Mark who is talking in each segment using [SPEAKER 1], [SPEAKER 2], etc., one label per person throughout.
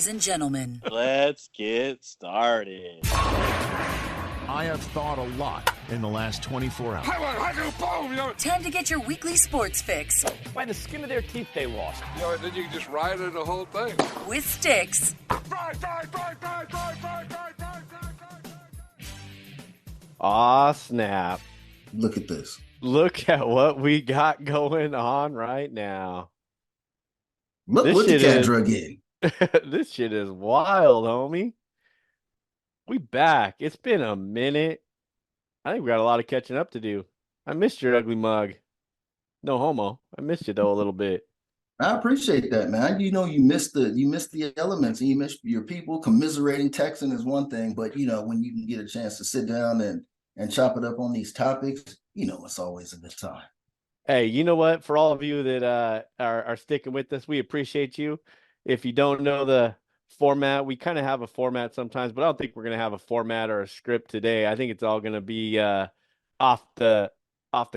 [SPEAKER 1] Ladies and gentlemen,
[SPEAKER 2] let's get started.
[SPEAKER 3] I have thought a lot in the last 24 hours.
[SPEAKER 1] Time to get your weekly sports fix.
[SPEAKER 4] By the skin of their teeth, they lost.
[SPEAKER 5] Then you can just ride it the whole thing.
[SPEAKER 1] With Stix.
[SPEAKER 4] Aw, snap.
[SPEAKER 6] Look at this.
[SPEAKER 4] Look at what we got going on right now.
[SPEAKER 6] Look what the cat drug in.
[SPEAKER 4] This shit is wild, homie. We back. It's been a minute. I think we got a lot of catching up to do. I missed your ugly mug. No homo. I missed you though a little bit.
[SPEAKER 6] I appreciate that, man. You know, you missed the elements, and you missed your people. Commiserating, texting is one thing, but you know, when you can get a chance to sit down and chop it up on these topics, you know, it's always a good time.
[SPEAKER 4] Hey, you know what? For all of you that are sticking with us, we appreciate you. If you don't know the format, we kind of have a format sometimes, but I don't think we're going to have a format or a script today. I think it's all going to be off the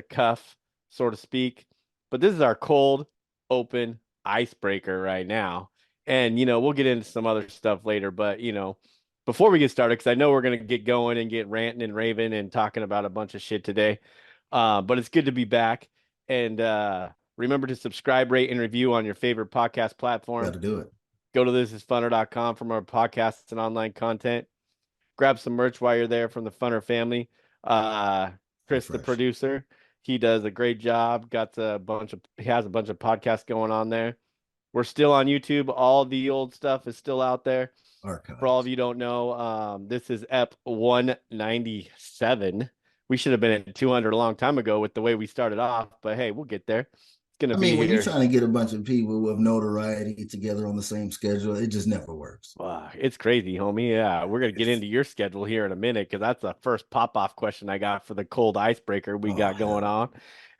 [SPEAKER 4] cuff, so to speak. But this is our cold open icebreaker right now. And, you know, we'll get into some other stuff later. But, you know, before we get started, because I know we're going to get going and get ranting and raving and talking about a bunch of shit today. But it's good to be back. And remember to subscribe, rate, and review on your favorite podcast platform.
[SPEAKER 6] Got to do it.
[SPEAKER 4] Go to thisisfunner.com for more podcasts and online content. Grab some merch while you're there from the Funner family. Chris, the producer, he does a great job. He has a bunch of podcasts going on there. We're still on YouTube. All the old stuff is still out there.
[SPEAKER 6] Archives. For
[SPEAKER 4] all of you don't know, this is EP 197. We should have been at 200 a long time ago with the way we started off, but hey, we'll get there. When
[SPEAKER 6] you're trying to get a bunch of people with notoriety together on the same schedule, it just never works.
[SPEAKER 4] Wow, it's crazy, homie. Yeah, we're going to get into your schedule here in a minute because that's the first pop-off question I got for the cold icebreaker we got going on.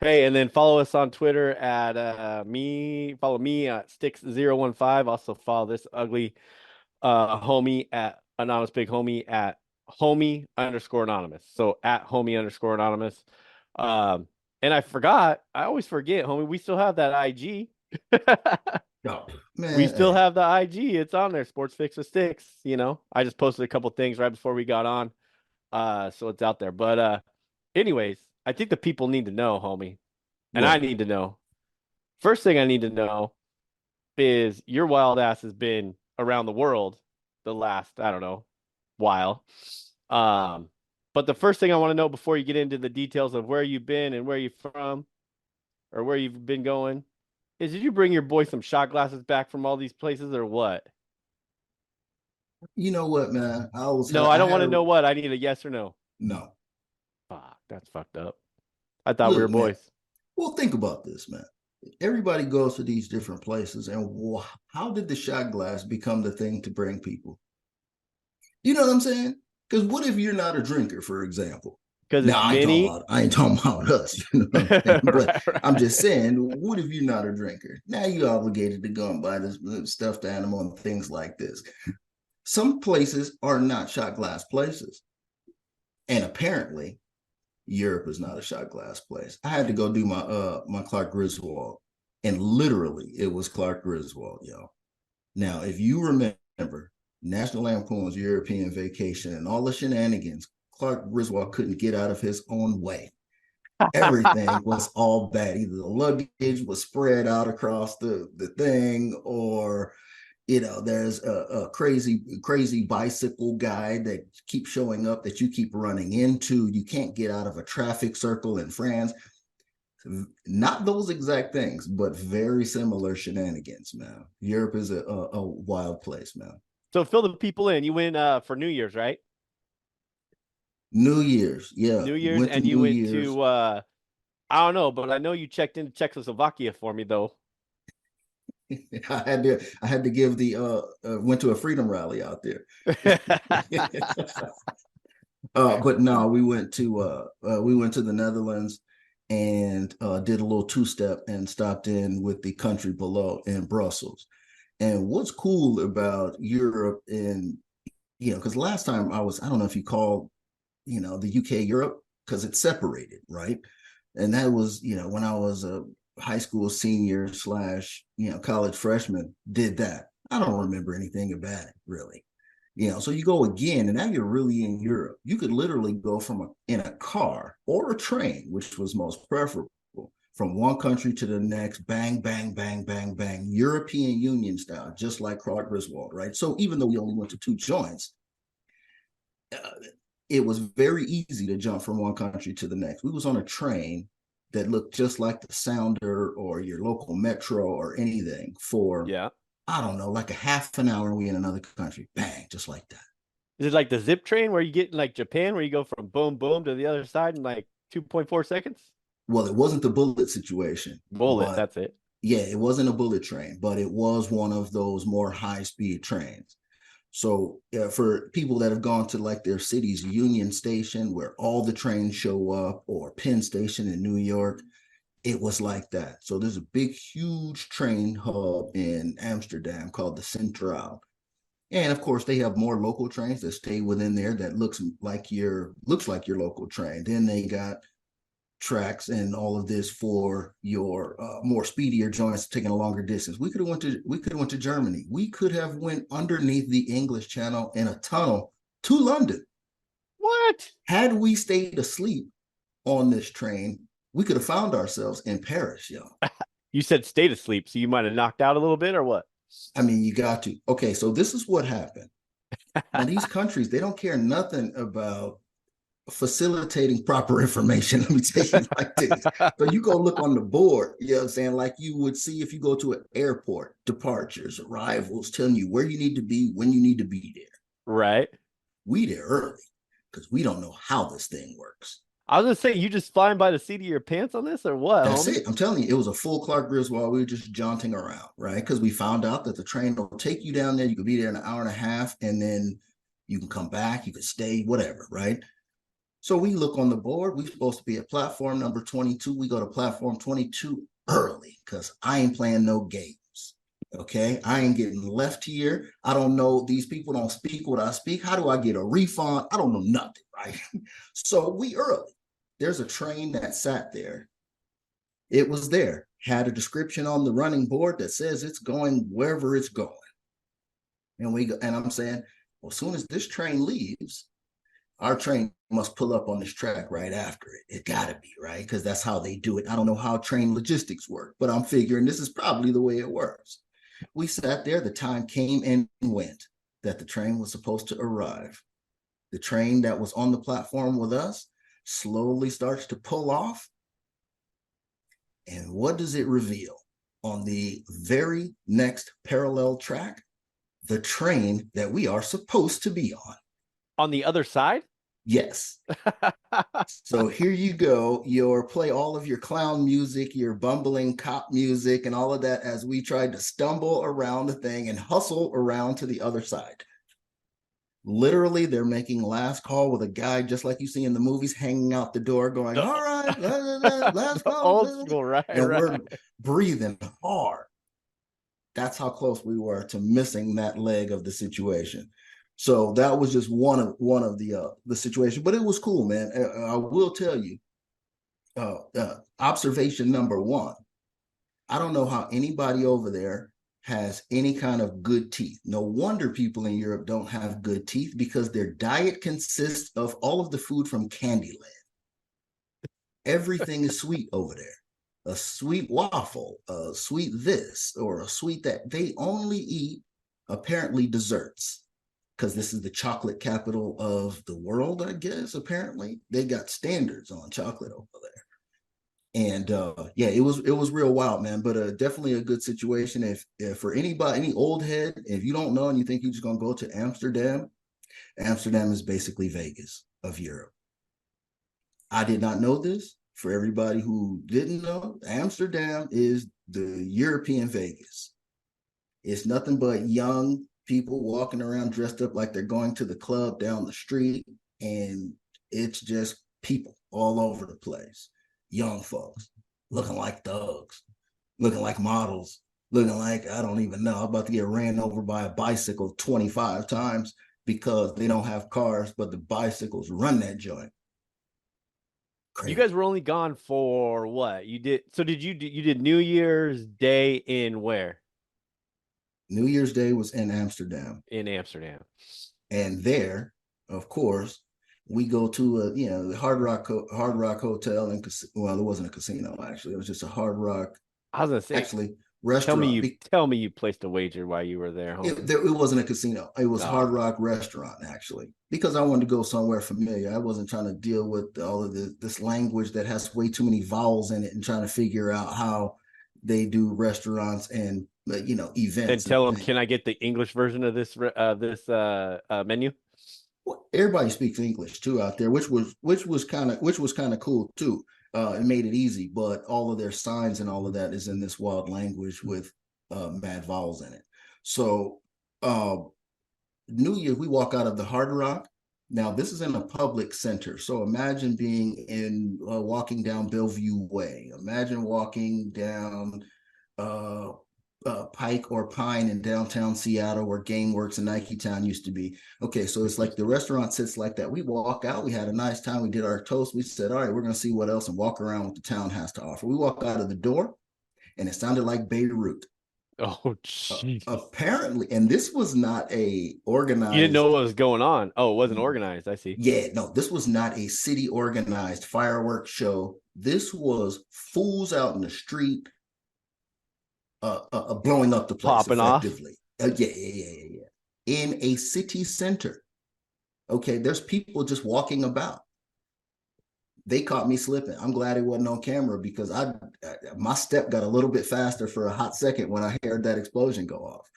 [SPEAKER 4] Hey, and then follow us on Twitter at follow me at Stix015. Also follow this ugly homie at Anonymous Big Homie at homie_anonymous. So at homie_anonymous. And I always forget, homie, we still have that IG.
[SPEAKER 6] Oh, man.
[SPEAKER 4] We still have the IG. It's on there, Sports Fix with Stix. You know, I just posted a couple things right before we got on. So it's out there. But anyways, I think the people need to know, homie. And I need to know. First thing I need to know is your wild ass has been around the world the last, I don't know, while. But the first thing I want to know before you get into the details of where you've been and where you're from or where you've been going is, did you bring your boy some shot glasses back from all these places or what?
[SPEAKER 6] You know what, man? I
[SPEAKER 4] don't want to know what. I need a yes or no.
[SPEAKER 6] No.
[SPEAKER 4] Fuck, that's fucked up. I thought we were boys.
[SPEAKER 6] Man, well, think about this, man. Everybody goes to these different places, and how did the shot glass become the thing to bring people? You know what I'm saying? Because what if you're not a drinker, for example?
[SPEAKER 4] Because
[SPEAKER 6] I ain't talking about us. You know what I'm saying? But right. I'm just saying, what if you're not a drinker? Now you're obligated to go and buy this stuffed animal and things like this. Some places are not shot glass places. And apparently, Europe is not a shot glass place. I had to go do my Clark Griswold. And literally, it was Clark Griswold, yo. Now, if you remember National Lampoon's European Vacation and all the shenanigans, Clark Griswold couldn't get out of his own way. Everything was all bad. Either the luggage was spread out across the thing, or, you know, there's a crazy bicycle guy that keeps showing up that you keep running into. You can't get out of a traffic circle in France. Not those exact things, but very similar shenanigans, man. Europe is a wild place, man.
[SPEAKER 4] So fill the people in. You went for New Year's, right?
[SPEAKER 6] New Year's, yeah.
[SPEAKER 4] New Year's, and you went to I don't know, but I know you checked into Czechoslovakia for me though.
[SPEAKER 6] I had to give went to a freedom rally out there. But no, we went to the Netherlands and did a little two-step and stopped in with the country below in Brussels. And what's cool about Europe, and because last time I don't know if you call the UK Europe, because it's separated, right? And that was when I was a high school senior / college freshman, did that. I don't remember anything about it, really. So you go again, and now you're really in Europe. You could literally go in a car or a train, which was most preferable, from one country to the next, bang, bang, bang, bang, bang, European Union style, just like Clark Griswold, right? So even though we only went to 2 joints, uh, it was very easy to jump from one country to the next. We was on a train that looked just like the Sounder or your local Metro or anything for,
[SPEAKER 4] Yeah.
[SPEAKER 6] I don't know, like a half an hour, and we in another country. Bang, just like that.
[SPEAKER 4] Is it like the zip train where you get in like Japan where you go from boom boom to the other side in like 2.4 seconds?
[SPEAKER 6] Well, it wasn't the bullet situation,
[SPEAKER 4] Bullet,
[SPEAKER 6] but
[SPEAKER 4] that's it.
[SPEAKER 6] yeah, it wasn't a bullet train, but it was one of those more high speed trains. So for people that have gone to like their city's Union Station, where all the trains show up, or Penn Station in New York, it was like that. So there's a big, huge train hub in Amsterdam called the Centraal. And of course, they have more local trains that stay within there that looks like your local train. Then they got tracks and all of this for your more speedier joints taking a longer distance. We could have went to Germany. We could have went underneath the English Channel in a tunnel to London.
[SPEAKER 4] What?
[SPEAKER 6] Had we stayed asleep on this train, we could have found ourselves in Paris, yo.
[SPEAKER 4] You said stayed asleep, so you might have knocked out a little bit or what?
[SPEAKER 6] I mean, you got to. Okay, so this is what happened. Now, these countries, they don't care nothing about facilitating proper information. Let me tell you like this. So you go look on the board, you know what I'm saying? Like you would see if you go to an airport, departures, arrivals, telling you where you need to be, when you need to be there.
[SPEAKER 4] Right.
[SPEAKER 6] We there early because we don't know how this thing works.
[SPEAKER 4] I was gonna say, you just flying by the seat of your pants on this or what,
[SPEAKER 6] That's
[SPEAKER 4] homie?
[SPEAKER 6] it. I'm telling you, it was a full Clark Griswold. We were just jaunting around, right? Because we found out that the train will take you down there. You could be there in an hour and a half, and then you can come back, you could stay, whatever, right? So we look on the board. We're supposed to be at platform number 22. We go to platform 22 early because I ain't playing no games. Okay. I ain't getting left here. I don't know. These people don't speak what I speak. How do I get a refund? I don't know nothing. Right. So we early. There's a train that sat there. It was there, had a description on the running board that says it's going wherever it's going. And I'm saying, well, as soon as this train leaves, our train must pull up on this track right after it. It got to be, right? Because that's how they do it. I don't know how train logistics work, but I'm figuring this is probably the way it works. We sat there. The time came and went that the train was supposed to arrive. The train that was on the platform with us slowly starts to pull off. And what does it reveal? On the very next parallel track, the train that we are supposed to be on.
[SPEAKER 4] On the other side?
[SPEAKER 6] Yes. So here you go. Play all of your clown music, your bumbling cop music, and all of that as we tried to stumble around the thing and hustle around to the other side. Literally, they're making last call with a guy just like you see in the movies, hanging out the door, going, "All right, last call."
[SPEAKER 4] Old school, right?
[SPEAKER 6] And
[SPEAKER 4] right.
[SPEAKER 6] we're breathing hard. That's how close we were to missing that leg of the situation. So that was just one of the situation, but it was cool, man. I will tell you, observation number one. I don't know how anybody over there has any kind of good teeth. No wonder people in Europe don't have good teeth because their diet consists of all of the food from Candyland. Everything is sweet over there. A sweet waffle, a sweet this, or a sweet that. They only eat apparently desserts because this is the chocolate capital of the world, I guess. Apparently, they got standards on chocolate over there. And yeah, it was real wild, man. But definitely a good situation. If for anybody, any old head, if you don't know and you think you're just gonna go to Amsterdam, Amsterdam is basically Vegas of Europe. I did not know this. For everybody who didn't know, Amsterdam is the European Vegas. It's nothing but young people walking around dressed up like they're going to the club down the street, and it's just people all over the place. Young folks looking like thugs, looking like models, looking like, I don't even know, I'm about to get ran over by a bicycle 25 times because they don't have cars, but the bicycles run that joint. Crazy.
[SPEAKER 4] You guys were only gone for what? You did New Year's Day in where?
[SPEAKER 6] New Year's Day was in Amsterdam.
[SPEAKER 4] In Amsterdam.
[SPEAKER 6] And there, of course, we go to the Hard Rock Hotel, and well, it wasn't a casino actually. It was just a Hard Rock.
[SPEAKER 4] I was gonna say,
[SPEAKER 6] actually, restaurant.
[SPEAKER 4] Tell me you placed a wager while you were there.
[SPEAKER 6] It wasn't a casino. It was Hard
[SPEAKER 4] Okay.
[SPEAKER 6] Rock restaurant actually, because I wanted to go somewhere familiar. I wasn't trying to deal with all of this language that has way too many vowels in it and trying to figure out how they do restaurants and events.
[SPEAKER 4] And tell them,
[SPEAKER 6] things.
[SPEAKER 4] can I get the English version of this menu?
[SPEAKER 6] Well, everybody speaks English too out there, which was kind of cool too. It made it easy, but all of their signs and all of that is in this wild language with mad vowels in it. So New Year's, we walk out of the Hard Rock. Now this is in a public center, so imagine being in walking down Bellevue Way. Imagine walking down Pike or Pine in downtown Seattle, where GameWorks and Nike Town used to be. Okay, so it's like the restaurant sits like that. We walk out, we had a nice time, we did our toast, we said, all right, we're going to see what else and walk around what the town has to offer. We walk out of the door, and it sounded like Beirut.
[SPEAKER 4] Oh, jeez.
[SPEAKER 6] Apparently, and this was not a organized.
[SPEAKER 4] You didn't know what was going on. Oh, it wasn't organized. I see.
[SPEAKER 6] Yeah, no, this was not a city organized fireworks show. This was fools out in the street blowing up the place
[SPEAKER 4] Popping
[SPEAKER 6] effectively. Yeah. In a city center. Okay, there's people just walking about. They caught me slipping. I'm glad it wasn't on camera, because my step got a little bit faster for a hot second when I heard that explosion go off.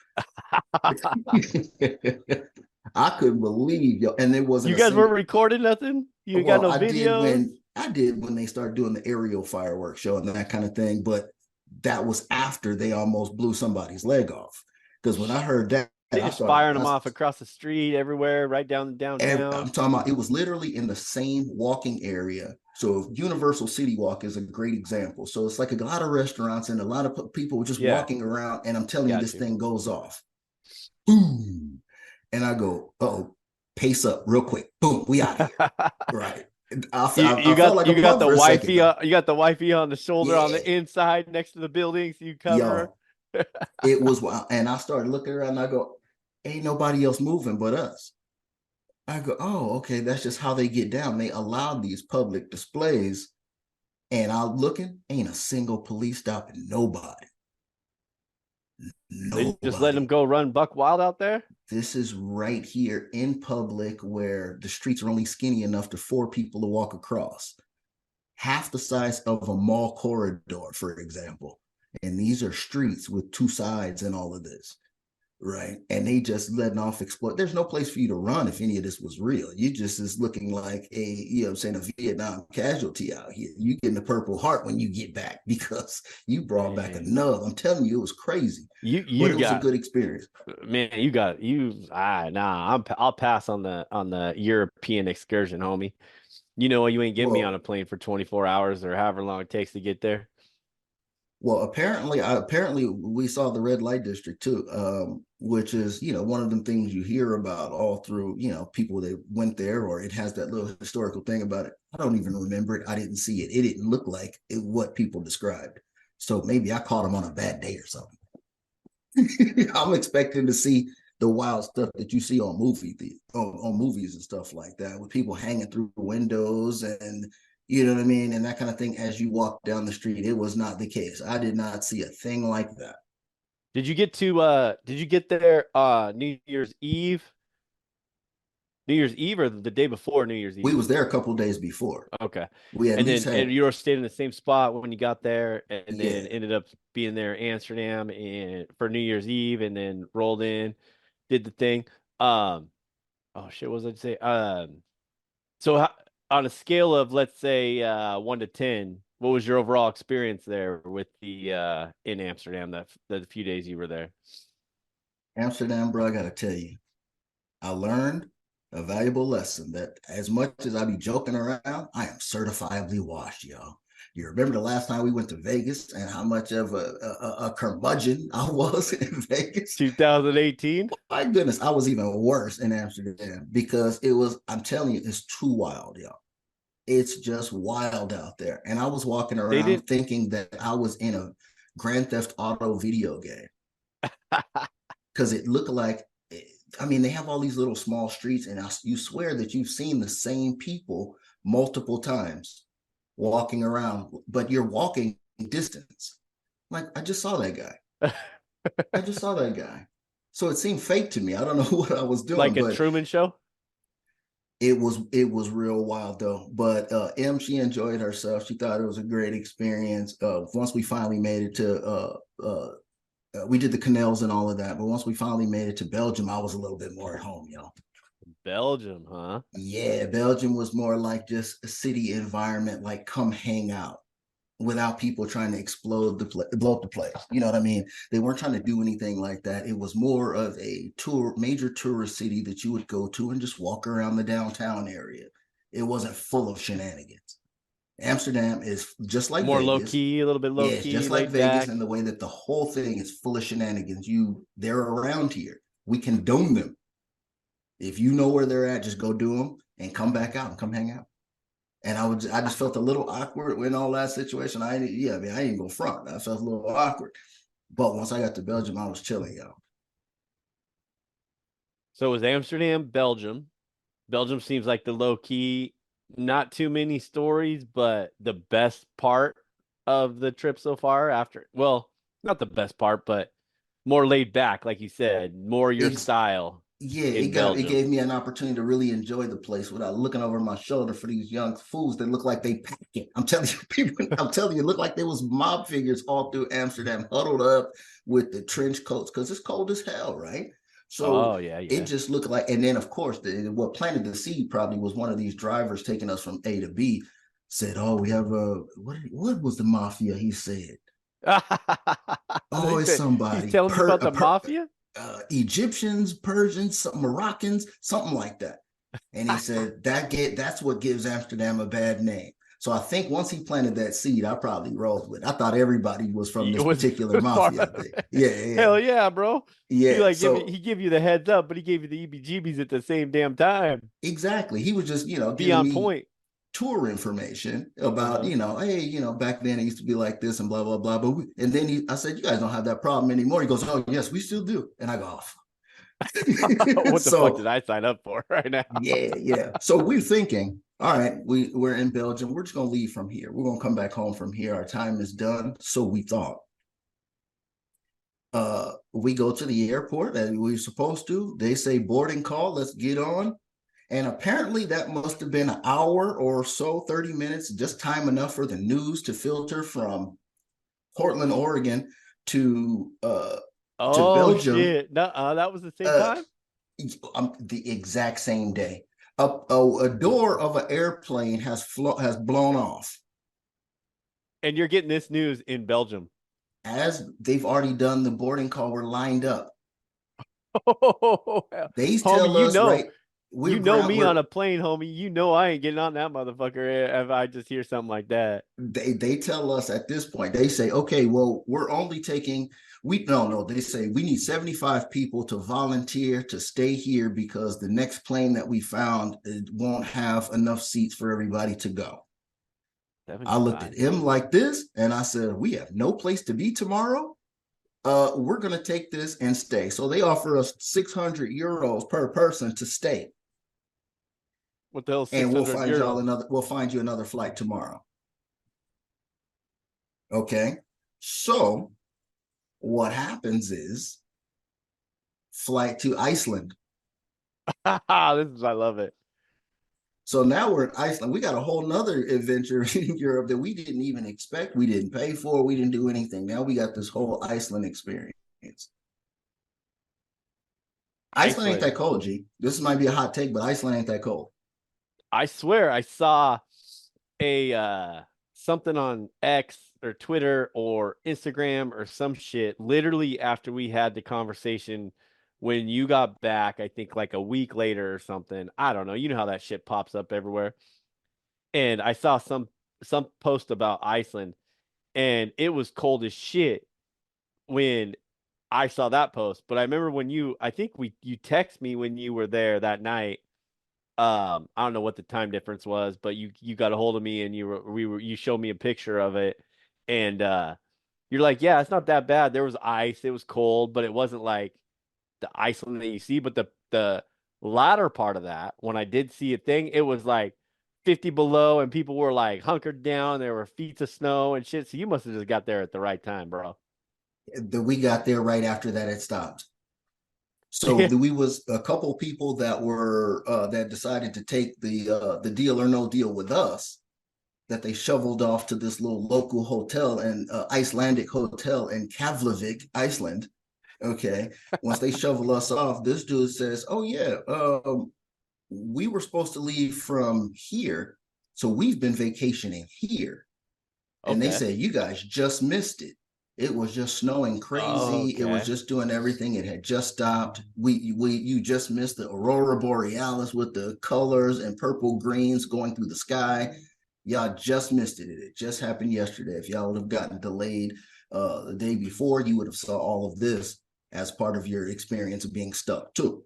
[SPEAKER 6] I couldn't believe, and there wasn't.
[SPEAKER 4] You guys weren't recording nothing. You got no video.
[SPEAKER 6] I did when they started doing the aerial fireworks show and that kind of thing, but that was after they almost blew somebody's leg off. Because when I heard that,
[SPEAKER 4] they just firing them off across the street, everywhere, right down downtown.
[SPEAKER 6] I'm talking about, it was literally in the same walking area. So Universal City Walk is a great example. So it's like a lot of restaurants and a lot of people just walking around, and I'm telling you, this thing goes off. Boom. And I go, oh, pace up real quick. Boom, we out of here. Right.
[SPEAKER 4] You got the wifey on the shoulder on the inside next to the building, so you cover her.
[SPEAKER 6] It was wild. And I started looking around and I go, ain't nobody else moving but us. I go, oh, okay, that's just how they get down. They allowed these public displays, and I'm looking, ain't a single police stopping nobody.
[SPEAKER 4] They just let them go run buck wild out there.
[SPEAKER 6] This is right here in public, where the streets are only skinny enough for 4 people to walk across. Half the size of a mall corridor, for example. And these are streets with 2 sides and all of this. Right. And they just letting off explode. There's no place for you to run if any of this was real. You just is looking like a Vietnam casualty out here. You getting the Purple Heart when you get back, because you brought back a nub. I'm telling you, it was crazy. But it was a good experience.
[SPEAKER 4] Man, I'll pass on the European excursion, homie. You ain't getting me on a plane for 24 hours or however long it takes to get there.
[SPEAKER 6] Well, apparently we saw the red light district too, which is, one of them things you hear about all through, people that went there, or it has that little historical thing about it. I don't even remember it. I didn't see it. It didn't look like what people described. So maybe I caught them on a bad day or something. I'm expecting to see the wild stuff that you see on movies and stuff like that, with people hanging through windows and you know what I mean? And that kind of thing as you walk down the street. It was not the case. I did not see a thing like that.
[SPEAKER 4] Did you get there New Year's Eve? New Year's Eve or the day before New Year's Eve?
[SPEAKER 6] We was there a couple of days before.
[SPEAKER 4] Okay. And you were staying in the same spot when you got there, and then ended up being there in Amsterdam for New Year's Eve, and then rolled in, did the thing. What was I say? So on a scale of, let's say, 1 to 10, what was your overall experience there with the in Amsterdam, the few days you were there?
[SPEAKER 6] Amsterdam, bro, I gotta tell you, I learned a valuable lesson that as much as I be joking around, I am certifiably washed, y'all. You remember the last time we went to Vegas and how much of a curmudgeon I was in Vegas?
[SPEAKER 4] 2018?
[SPEAKER 6] My goodness, I was even worse in Amsterdam, because I'm telling you, it's too wild, y'all. It's just wild out there. And I was walking around thinking that I was in a Grand Theft Auto video game. because it looked like, I mean, they have all these little small streets, and you swear that you've seen the same people multiple times walking around, but you're walking distance. Like, I just saw that guy. I just saw that guy. So it seemed fake to me. I don't know what I was doing,
[SPEAKER 4] Like a
[SPEAKER 6] but
[SPEAKER 4] Truman Show?
[SPEAKER 6] it was real wild though. But she enjoyed herself. She thought it was a great experience. Once we finally made it to we did the canals and all of that, but once we finally made it to Belgium, I was a little bit more at home, y'all.
[SPEAKER 4] Belgium, huh?
[SPEAKER 6] Yeah, Belgium was more like just a city environment, like come hang out without people trying to blow up the place. You know what I mean? They weren't trying to do anything like that. It was more of a major tourist city that you would go to and just walk around the downtown area. It wasn't full of shenanigans. Amsterdam is just like
[SPEAKER 4] More low
[SPEAKER 6] Vegas.
[SPEAKER 4] key, a little bit low
[SPEAKER 6] Yeah, it's
[SPEAKER 4] key,
[SPEAKER 6] just like
[SPEAKER 4] laid
[SPEAKER 6] Vegas
[SPEAKER 4] back.
[SPEAKER 6] in the way that the whole thing is full of shenanigans. They're around here. We condone them. If you know where they're at, just go do them and come back out and come hang out. And I just felt a little awkward in all that situation. I ain't go front. I felt a little awkward. But once I got to Belgium, I was chilling, y'all.
[SPEAKER 4] So it was Amsterdam, Belgium. Belgium seems like the low key, not too many stories, but the best part of the trip so far well, not the best part, but more laid back, like you said, more your style
[SPEAKER 6] Yeah,
[SPEAKER 4] in
[SPEAKER 6] it
[SPEAKER 4] Belgium.
[SPEAKER 6] gave me an opportunity to really enjoy the place without looking over my shoulder for these young fools that look like they pack it. I'm telling you, it looked like there was mob figures all through Amsterdam, huddled up with the trench coats because it's cold as hell, right? So
[SPEAKER 4] Oh, yeah.
[SPEAKER 6] it just looked like, and then of course, what planted the seed probably was one of these drivers taking us from A to B. Said, "Oh, we have a what was the mafia?" He said, "Oh, it's
[SPEAKER 4] He's
[SPEAKER 6] somebody
[SPEAKER 4] telling you about the mafia?
[SPEAKER 6] Egyptians, Persians, Moroccans, something like that." And he said that's what gives Amsterdam a bad name. So I think once he planted that seed, I probably rolled with it. I thought everybody was from this particular mafia thing. Yeah.
[SPEAKER 4] Hell yeah, bro.
[SPEAKER 6] Yeah. So
[SPEAKER 4] He give you the heads up, but he gave you the EBGBs at the same damn time.
[SPEAKER 6] exactly. He was just,
[SPEAKER 4] Be
[SPEAKER 6] giving
[SPEAKER 4] on
[SPEAKER 6] me
[SPEAKER 4] point.
[SPEAKER 6] tour information about,
[SPEAKER 4] Uh-huh.
[SPEAKER 6] hey, back then it used to be like this and blah, blah, blah. And then I said, you guys don't have that problem anymore. He goes, oh, yes, we still do. And I go, oh,
[SPEAKER 4] What the fuck
[SPEAKER 6] so
[SPEAKER 4] did I sign up for right now?
[SPEAKER 6] yeah. So we're thinking, all right, we're in Belgium. We're just gonna leave from here. We're gonna come back home from here. Our time is done. So we thought. We go to the airport as we were supposed to. They say boarding call, let's get on. And apparently that must have been an hour or so, 30 minutes, just time enough for the news to filter from Portland, Oregon to
[SPEAKER 4] Oh
[SPEAKER 6] Belgium.
[SPEAKER 4] shit. No, that was the same
[SPEAKER 6] uh,
[SPEAKER 4] time?
[SPEAKER 6] the exact same day. A door of an airplane has blown off.
[SPEAKER 4] And you're getting this news in Belgium.
[SPEAKER 6] As they've already done the boarding call, we're lined up.
[SPEAKER 4] Oh,
[SPEAKER 6] They
[SPEAKER 4] homie,
[SPEAKER 6] tell us, right,
[SPEAKER 4] me on a plane, homie. You know I ain't getting on that motherfucker if I just hear something like that.
[SPEAKER 6] they tell us at this point, they say, okay, well, we're only taking, no, they say we need 75 people to volunteer to stay here because the next plane that we found won't have enough seats for everybody to go. I looked at him like this and I said, we have no place to be tomorrow. We're going to take this and stay. So they offer us 600 euros per person to stay.
[SPEAKER 4] What the hell?
[SPEAKER 6] And we'll find you another flight tomorrow. Okay. So what happens is flight to Iceland.
[SPEAKER 4] I love it.
[SPEAKER 6] So now we're in Iceland. We got a whole nother adventure in Europe that we didn't even expect. We didn't pay for. We didn't do anything. Now we got this whole Iceland experience. Iceland ain't that cold, G. This might be a hot take, but Iceland ain't that cold.
[SPEAKER 4] I swear I saw a something on X or Twitter or Instagram or some shit literally after we had the conversation when you got back, I think like a week later or something. I don't know. You know how that shit pops up everywhere. And I saw some post about Iceland and it was cold as shit when I saw that post. But I remember when I think you text me when you were there that night. I don't know what the time difference was, but you got a hold of me and you showed me a picture of it and you're like, yeah, it's not that bad. There was ice, it was cold, but it wasn't like Iceland that you see, but the latter part of that, when I did see a thing, it was like 50 below and people were like hunkered down. There were feet of snow and shit. So you must have just got there at the right time, bro.
[SPEAKER 6] We got there right after that it stopped. So we was a couple people that were that decided to take the deal or no deal with us, that they shoveled off to this little local hotel and Icelandic hotel in Keflavik, Iceland. Okay. Once they shovel us off, this dude says, "Oh yeah, we were supposed to leave from here, so we've been vacationing here." And they
[SPEAKER 4] Okay.
[SPEAKER 6] said, "You guys just missed it. It was just snowing crazy. It was
[SPEAKER 4] Okay.
[SPEAKER 6] just doing everything. It had just stopped. You just missed the aurora borealis with the colors and purple greens going through the sky. Y'all just missed it. It just happened yesterday. If y'all would have gotten delayed the day before, you would have saw all of this as part of your experience of being stuck too."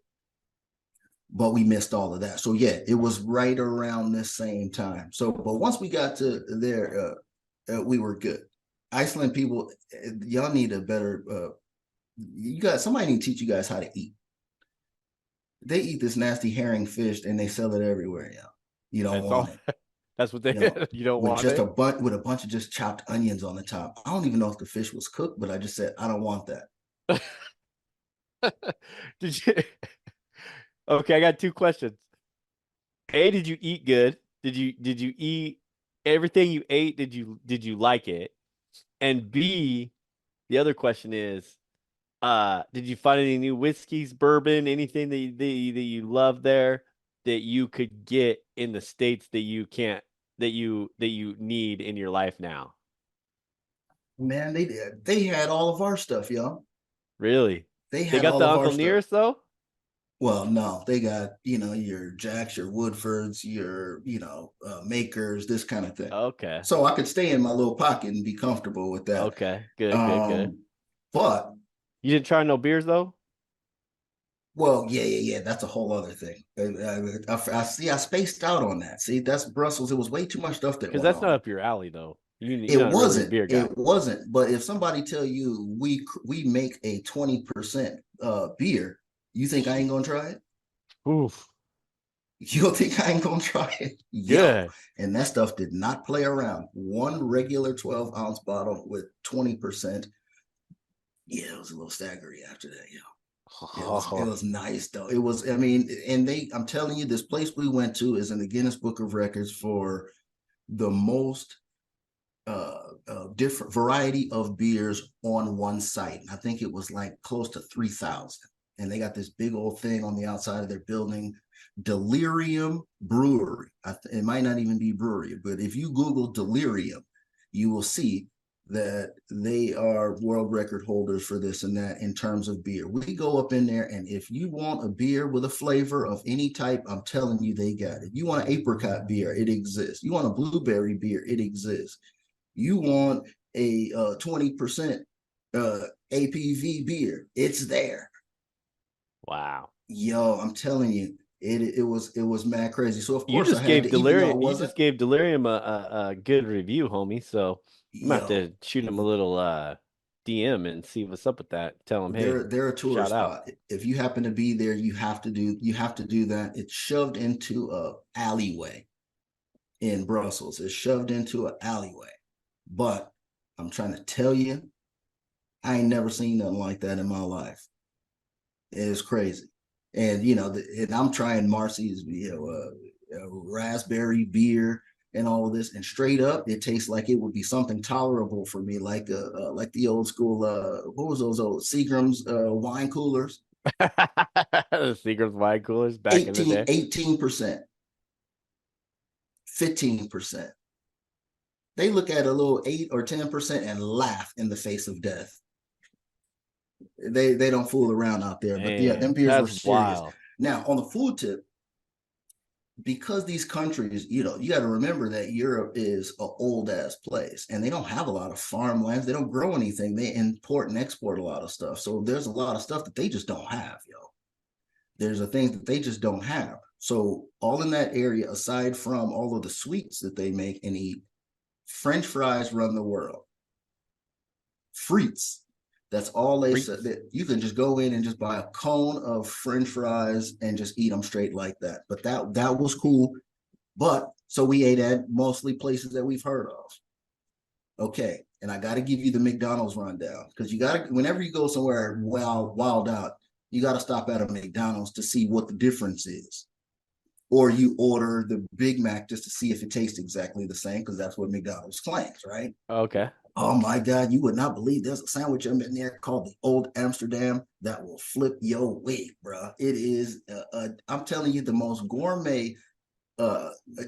[SPEAKER 6] But we missed all of that. So yeah, it was right around this same time. So, but once we got to there, we were good. Iceland people, y'all need a better. You guys, somebody need to teach you guys how to eat. They eat this nasty herring fish and they sell it everywhere. Yeah, you don't
[SPEAKER 4] That's
[SPEAKER 6] want
[SPEAKER 4] all.
[SPEAKER 6] it.
[SPEAKER 4] That's what they
[SPEAKER 6] You know,
[SPEAKER 4] you don't
[SPEAKER 6] with
[SPEAKER 4] want
[SPEAKER 6] just
[SPEAKER 4] it.
[SPEAKER 6] with a bunch of just chopped onions on the top. I don't even know if the fish was cooked, but I just said I don't want that.
[SPEAKER 4] Did you Okay, I got two questions. A, did you eat good? Did you eat everything you ate? Did you like it? And B, the other question is, did you find any new whiskeys, bourbon, anything that you love there that you could get in the States that you can't that you need in your life now?
[SPEAKER 6] Man, they had all of our stuff, y'all.
[SPEAKER 4] Really?
[SPEAKER 6] They
[SPEAKER 4] They
[SPEAKER 6] had
[SPEAKER 4] got
[SPEAKER 6] all
[SPEAKER 4] the
[SPEAKER 6] of our
[SPEAKER 4] Uncle
[SPEAKER 6] stuff.
[SPEAKER 4] Nearest though?
[SPEAKER 6] Well, no, they got, your Jacks, your Woodfords, your, Makers, this kind of thing.
[SPEAKER 4] Okay.
[SPEAKER 6] So I could stay in my little pocket and be comfortable with that.
[SPEAKER 4] Okay. Good, good, good.
[SPEAKER 6] Um, but
[SPEAKER 4] You didn't try no beers though?
[SPEAKER 6] well, yeah. That's a whole other thing. I see. I spaced out on that. See, that's Brussels. It was way too much stuff that
[SPEAKER 4] Because
[SPEAKER 6] went
[SPEAKER 4] that's not
[SPEAKER 6] on.
[SPEAKER 4] up your alley though. You're
[SPEAKER 6] It
[SPEAKER 4] not really a
[SPEAKER 6] wasn't.
[SPEAKER 4] beer guy.
[SPEAKER 6] It wasn't. But if somebody tell you we make a 20% beer, you think I ain't gonna try it?
[SPEAKER 4] Oof.
[SPEAKER 6] You don't think I ain't gonna try it? Yo.
[SPEAKER 4] Good.
[SPEAKER 6] And that stuff did not play around. One regular 12-ounce bottle with 20%. Yeah, it was a little staggery after that, yo. It was nice though. It was, I mean, and I'm telling you, this place we went to is in the Guinness Book of Records for the most different variety of beers on one site. I think it was like close to 3,000. And they got this big old thing on the outside of their building, Delirium Brewery. It might not even be brewery, but if you Google Delirium, you will see that they are world record holders for this and that in terms of beer. We go up in there, and if you want a beer with a flavor of any type, I'm telling you, they got it. You want an apricot beer, it exists. You want a blueberry beer, it exists. You want a 20% APV beer, it's there.
[SPEAKER 4] Wow.
[SPEAKER 6] Yo, I'm telling you, it was mad crazy. So of
[SPEAKER 4] You
[SPEAKER 6] course I
[SPEAKER 4] just
[SPEAKER 6] had
[SPEAKER 4] gave
[SPEAKER 6] to, even though
[SPEAKER 4] Delirium.
[SPEAKER 6] it
[SPEAKER 4] You
[SPEAKER 6] wasn't,
[SPEAKER 4] just gave Delirium a good review, homie. So I'm gonna have
[SPEAKER 6] yo,
[SPEAKER 4] to shoot him a little DM and see what's up with that. Tell him, hey,
[SPEAKER 6] they're a
[SPEAKER 4] shout
[SPEAKER 6] tourist
[SPEAKER 4] out.
[SPEAKER 6] spot. If you happen to be there, you have to do that. It's shoved into a alleyway in Brussels. It's shoved into an alleyway. But I'm trying to tell you, I ain't never seen nothing like that in my life. It's crazy. And and I'm trying Marcy's, raspberry beer and all of this, and straight up, it tastes like it would be something tolerable for me, like the old school. What was those old Seagram's wine coolers?
[SPEAKER 4] The Secret wine coolers back in the day.
[SPEAKER 6] 18%, 15%. They look at a little 8 or 10% and laugh in the face of death. They don't fool around out there, but yeah, them
[SPEAKER 4] Man,
[SPEAKER 6] beers were
[SPEAKER 4] that's
[SPEAKER 6] serious.
[SPEAKER 4] wild.
[SPEAKER 6] Now, on the food tip, because these countries, you got to remember that Europe is an old ass place and they don't have a lot of farmlands. They don't grow anything. They import and export a lot of stuff. So there's a lot of stuff that they just don't have, yo. There's a things that they just don't have. So all in that area, aside from all of the sweets that they make and eat, French fries run the world. Frites. That's all they said. That you can just go in and just buy a cone of French fries and just eat them straight like that. But that was cool. But so we ate at mostly places that we've heard of. Okay, and I got to give you the McDonald's rundown because you got to, whenever you go somewhere wild out, you got to stop at a McDonald's to see what the difference is. Or you order the Big Mac just to see if it tastes exactly the same because that's what McDonald's claims, right?
[SPEAKER 4] Okay.
[SPEAKER 6] Oh my God, you would not believe there's a sandwich in there called the Old Amsterdam that will flip your wig, bro. It is, I'm telling you, the most gourmet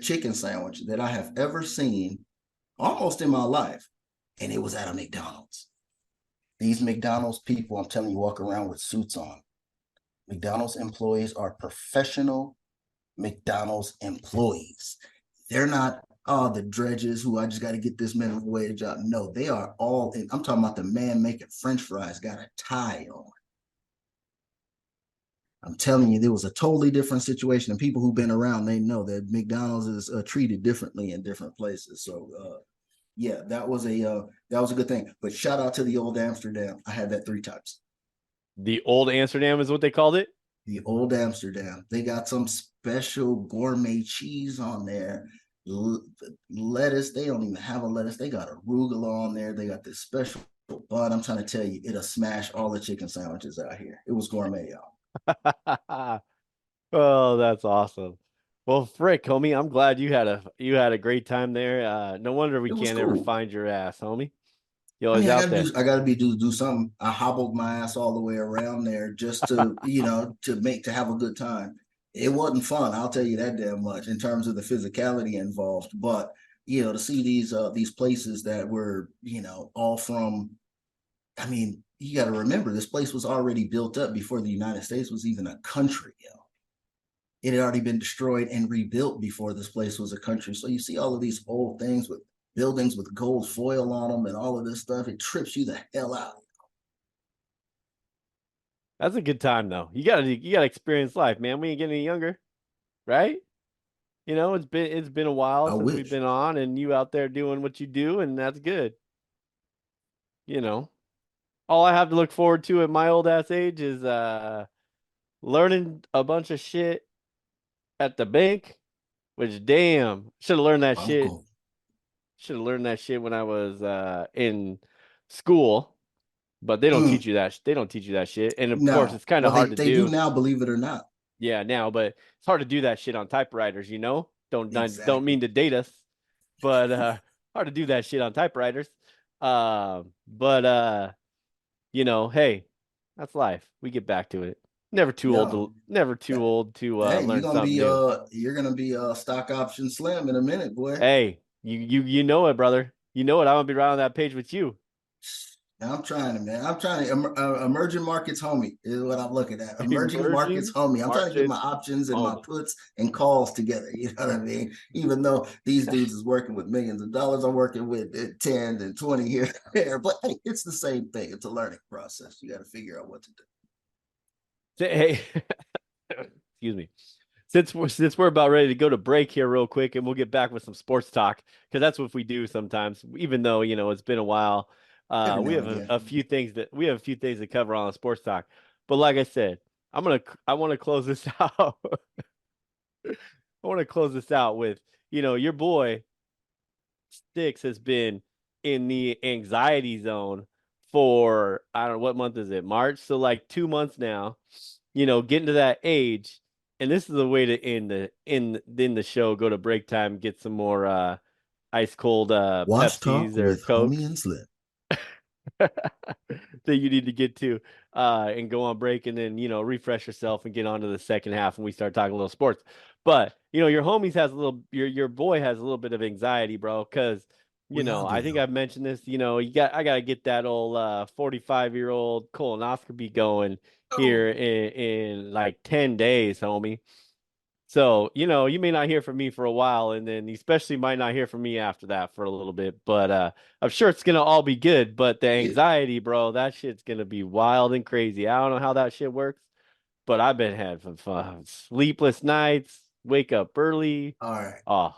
[SPEAKER 6] chicken sandwich that I have ever seen almost in my life. And it was at a McDonald's. These McDonald's people, I'm telling you, walk around with suits on. McDonald's employees are professional McDonald's employees. They're not the dredges who I just got to get this minimum wage job. No, they are all in. I'm talking about the man making French fries got a tie on. I'm telling you, there was a totally different situation. And people who've been around, they know that McDonald's is treated differently in different places. So, yeah, that was a good thing. But shout out to the Old Amsterdam. I had that 3 times.
[SPEAKER 4] The Old Amsterdam is what they called it?
[SPEAKER 6] The Old Amsterdam. They got some special gourmet cheese on there. Lettuce. They don't even have a lettuce. They got arugula on there. They got this special bun. I'm trying to tell you, it'll smash all the chicken sandwiches out here. It was gourmet, y'all.
[SPEAKER 4] Oh, that's awesome. Well, frick, homie, I'm glad you had a great time there. No wonder we can't ever find your ass, homie. You always out there.
[SPEAKER 6] I gotta do something. I hobbled my ass all the way around there just to, to have a good time. It wasn't fun, I'll tell you that damn much in terms of the physicality involved. But to see these places that were, all from, I mean, you got to remember this place was already built up before the United States was even a country, It had already been destroyed and rebuilt before this place was a country. So you see all of these old things with buildings with gold foil on them and all of this stuff. It trips you the hell out.
[SPEAKER 4] That's a good time though. You gotta experience life, man. We ain't getting any younger, right? It's been a while since we've been on, and you out there doing what you do, and that's good. All I have to look forward to at my old ass age is learning a bunch of shit at the bank, which damn, should have learned that shit.
[SPEAKER 6] Cool.
[SPEAKER 4] Should have learned that shit when I was in school, but they don't teach you that. They don't teach you that shit, and of course, it's kind of hard to do.
[SPEAKER 6] They do now, believe it or not.
[SPEAKER 4] Yeah, now, but it's hard to do that shit on typewriters. Don't mean to date us, but hard to do that shit on typewriters. Hey, that's life. We get back to it. Never too old to learn something new.
[SPEAKER 6] You're gonna be stock option slim in a minute, boy.
[SPEAKER 4] Hey. You know it, brother. You know it. I'm gonna be right on that page with you.
[SPEAKER 6] I'm trying to, man. Emerging markets, homie, is what I'm looking at. Emerging markets, homie. I'm trying to get my options and my puts and calls together. You know what I mean? Even though these dudes is working with millions of dollars, I'm working with 10 and 20 here and there. But hey, it's the same thing. It's a learning process. You got to figure out what to do.
[SPEAKER 4] Hey, excuse me. Since we're about ready to go to break here real quick, and we'll get back with some sports talk, because that's what we do sometimes, even though it's been a while. We have a few things to cover on sports talk. But like I said, I want to close this out. I want to close this out with, your boy Stix has been in the anxiety zone for, I don't know, what month is it? March. So like 2 months now, getting to that age. And this is a way to end the show. Go to break time, get some more ice cold Pepsis or Coke
[SPEAKER 6] and Slip
[SPEAKER 4] that you need to get to, and go on break, and then refresh yourself and get on to the second half when we start talking a little sports. But your homies has your boy has a little bit of anxiety, bro, because I think I've mentioned this. I gotta get that old 45-year-old colonoscopy going here in like 10 days, homie. So, you may not hear from me for a while, and then especially might not hear from me after that for a little bit, but I'm sure it's going to all be good. But the anxiety, bro, that shit's going to be wild and crazy. I don't know how that shit works, but I've been having fun. Sleepless nights, wake up early.
[SPEAKER 6] All right.
[SPEAKER 4] Oh,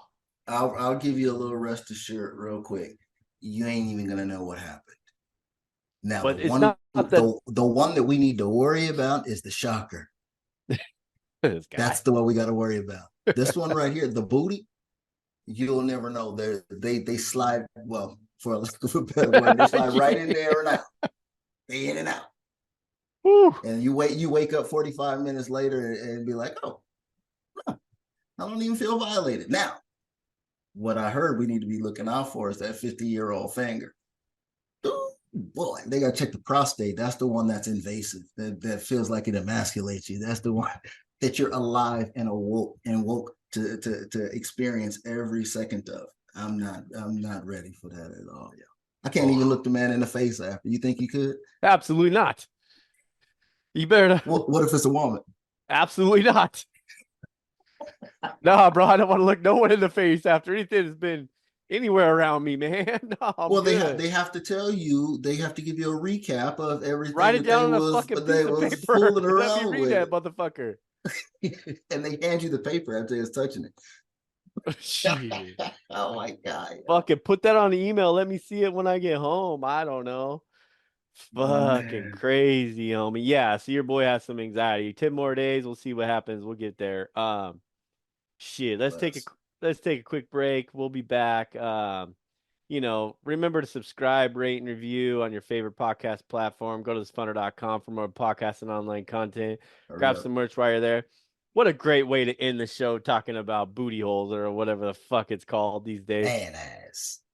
[SPEAKER 6] I'll give you a little rest assured real quick. You ain't even going to know what happened. Now,
[SPEAKER 4] But
[SPEAKER 6] the
[SPEAKER 4] it's
[SPEAKER 6] one,
[SPEAKER 4] not that
[SPEAKER 6] the one that we need to worry about is the shocker.
[SPEAKER 4] this guy.
[SPEAKER 6] That's the one we got to worry about. This one right here, the booty, you'll never know. They slide, well, for a lack of a better word, they slide right in there and out. They in and out.
[SPEAKER 4] Whew.
[SPEAKER 6] And you wake up 45 minutes later and be like, oh, I don't even feel violated. Now, what I heard we need to be looking out for is that 50-year-old finger. Ooh, boy, they got to check the prostate. That's the one that's invasive. That feels like it emasculates you. That's the one that you're alive and woke to experience every second of. I'm not ready for that at all, yo. I can't even look the man in the face after. You think you could?
[SPEAKER 4] Absolutely not. You better not.
[SPEAKER 6] What if it's a woman?
[SPEAKER 4] Absolutely not. Nah, bro, I don't want to look no one in the face after anything has been anywhere around me, man. No,
[SPEAKER 6] Well,
[SPEAKER 4] good.
[SPEAKER 6] they have to tell you, they have to give you a recap of everything.
[SPEAKER 4] Write it down on a fucking piece of paper.
[SPEAKER 6] Fooling
[SPEAKER 4] Let me
[SPEAKER 6] around
[SPEAKER 4] read
[SPEAKER 6] with
[SPEAKER 4] that
[SPEAKER 6] it.
[SPEAKER 4] motherfucker.
[SPEAKER 6] And they hand you the paper after it's touching it.
[SPEAKER 4] Shit.
[SPEAKER 6] Oh my God.
[SPEAKER 4] Fucking put that on the email. Let me see it when I get home. I don't know. Fucking
[SPEAKER 6] Man.
[SPEAKER 4] crazy, homie. Yeah, so your boy has some anxiety. 10 more days. We'll see what happens. We'll get there. Shit. Let's take a quick break. We'll be back. Remember to subscribe, rate, and review on your favorite podcast platform. Go to thisfunner.com for more podcasts and online content. Grab some merch while you're there. What a great way to end the show talking about booty holes or whatever the fuck it's called these days.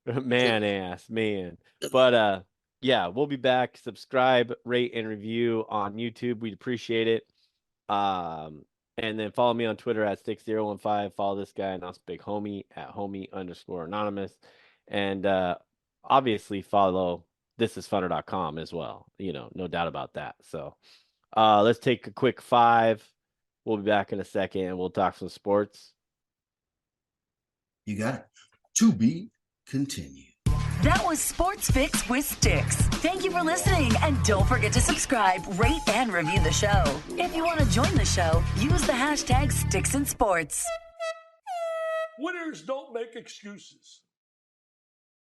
[SPEAKER 6] Man ass.
[SPEAKER 4] Man. But yeah, we'll be back. Subscribe, rate, and review on YouTube. We'd appreciate it. And then follow me on Twitter at Stix015. Follow this guy, and Big Homie at homie_anonymous. And obviously follow thisisfunner.com as well. No doubt about that. So let's take a quick 5. We'll be back in a second and we'll talk some sports.
[SPEAKER 6] You got it. To be continued.
[SPEAKER 1] That was Sports Fix with Stix. Thank you for listening, and don't forget to subscribe, rate, and review the show. If you want to join the show, use the hashtag StixandSports.
[SPEAKER 5] Winners don't make excuses.